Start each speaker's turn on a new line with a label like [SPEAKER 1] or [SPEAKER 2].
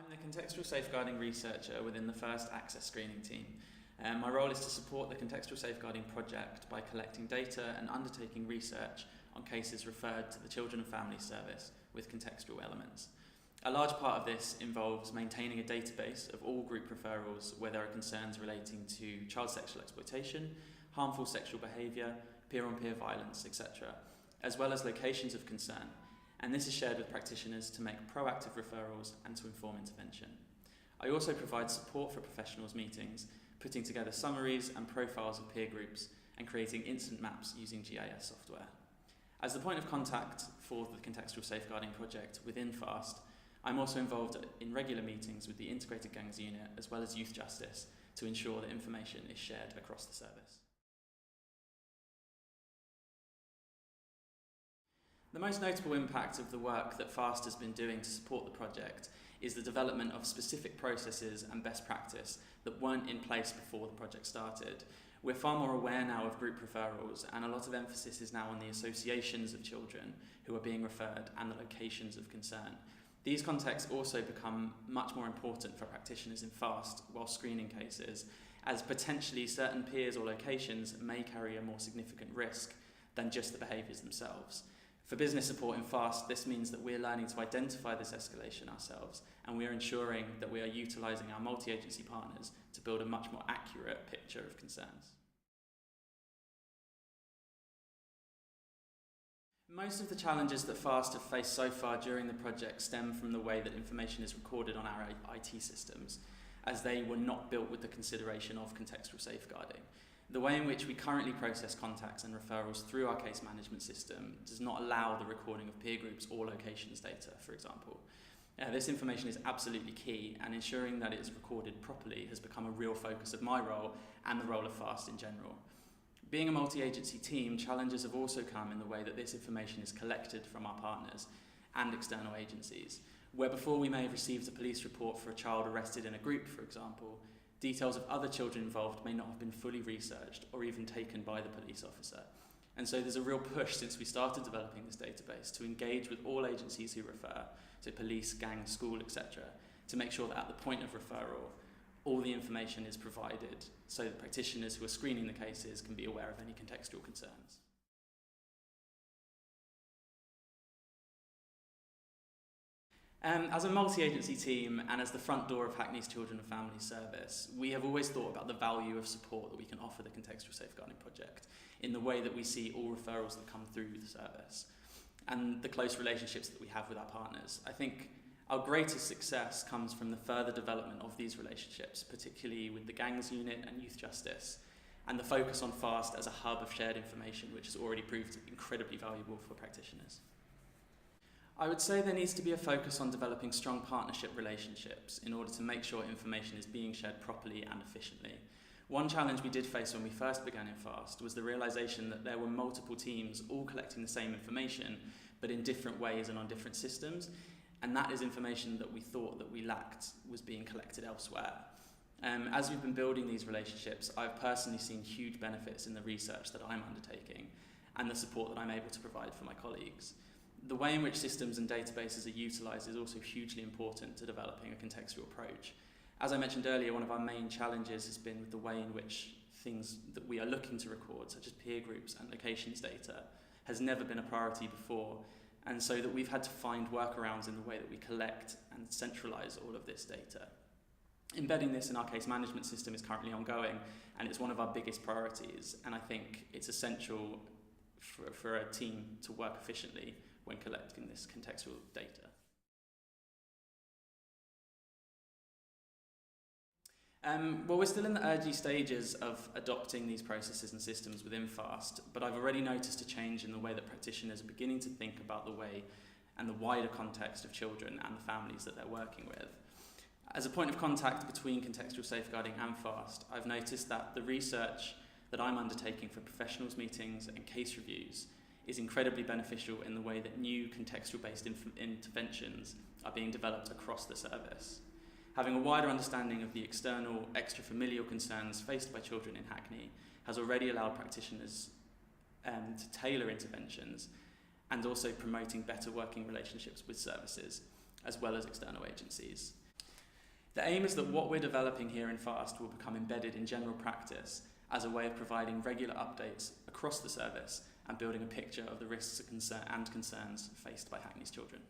[SPEAKER 1] I'm the contextual safeguarding researcher within the First Access Screening team. My role is to support the contextual safeguarding project by collecting data and undertaking research on cases referred to the Children and Family Service with contextual elements. A large part of this involves maintaining a database of all group referrals where there are concerns relating to child sexual exploitation, harmful sexual behaviour, peer-on-peer violence, etc., as well as locations of concern. And this is shared with practitioners to make proactive referrals and to inform intervention. I also provide support for professionals meetings, putting together summaries and profiles of peer groups and creating incident maps using GIS software. As the point of contact for the contextual safeguarding project within FAST, I'm also involved in regular meetings with the Integrated Gangs Unit as well as Youth Justice to ensure that information is shared across the service. The most notable impact of the work that FAST has been doing to support the project is the development of specific processes and best practice that weren't in place before the project started. We're far more aware now of group referrals, and a lot of emphasis is now on the associations of children who are being referred and the locations of concern. These contexts also become much more important for practitioners in FAST while screening cases, as potentially certain peers or locations may carry a more significant risk than just the behaviours themselves. For business support in FAST, this means that we're learning to identify this escalation ourselves, and we are ensuring that we are utilising our multi-agency partners to build a much more accurate picture of concerns. Most of the challenges that FAST have faced so far during the project stem from the way that information is recorded on our IT systems, as they were not built with the consideration of contextual safeguarding. The way in which we currently process contacts and referrals through our case management system does not allow the recording of peer groups or locations data, for example. This information is absolutely key, and ensuring that it is recorded properly has become a real focus of my role and the role of FAST in general. Being a multi-agency team, challenges have also come in the way that this information is collected from our partners and external agencies, where before we may have received a police report for a child arrested in a group, for example, details of other children involved may not have been fully researched or even taken by the police officer. And so there's a real push since we started developing this database to engage with all agencies who refer, so police, gangs, school, etc., to make sure that at the point of referral, all the information is provided so that practitioners who are screening the cases can be aware of any contextual concerns. As a multi-agency team and as the front door of Hackney's Children and Family Service, we have always thought about the value of support that we can offer the Contextual Safeguarding Project in the way that we see all referrals that come through the service and the close relationships that we have with our partners. I think our greatest success comes from the further development of these relationships, particularly with the Gangs Unit and Youth Justice, and the focus on FAST as a hub of shared information, which has already proved incredibly valuable for practitioners. I would say there needs to be a focus on developing strong partnership relationships in order to make sure information is being shared properly and efficiently. One challenge we did face when we first began in FAST was the realisation that there were multiple teams all collecting the same information, but in different ways and on different systems, and that is information that we thought that we lacked was being collected elsewhere. As we've been building these relationships, I've personally seen huge benefits in the research that I'm undertaking and the support that I'm able to provide for my colleagues. The way in which systems and databases are utilised is also hugely important to developing a contextual approach. As I mentioned earlier, one of our main challenges has been with the way in which things that we are looking to record, such as peer groups and locations data, has never been a priority before, and so that we've had to find workarounds in the way that we collect and centralise all of this data. Embedding this in our case management system is currently ongoing, and it's one of our biggest priorities, and I think it's essential for a team to work efficiently when collecting this contextual data. Well, we're still in the early stages of adopting these processes and systems within FAST, but I've already noticed a change in the way that practitioners are beginning to think about the way and the wider context of children and the families that they're working with. As a point of contact between contextual safeguarding and FAST, I've noticed that the research that I'm undertaking for professionals meetings and case reviews is incredibly beneficial in the way that new contextual-based interventions are being developed across the service. Having a wider understanding of the external, extra-familial concerns faced by children in Hackney has already allowed practitioners to tailor interventions and also promoting better working relationships with services, as well as external agencies. The aim is that what we're developing here in FAST will become embedded in general practice as a way of providing regular updates across the service and building a picture of the risks and concerns faced by Hackney's children.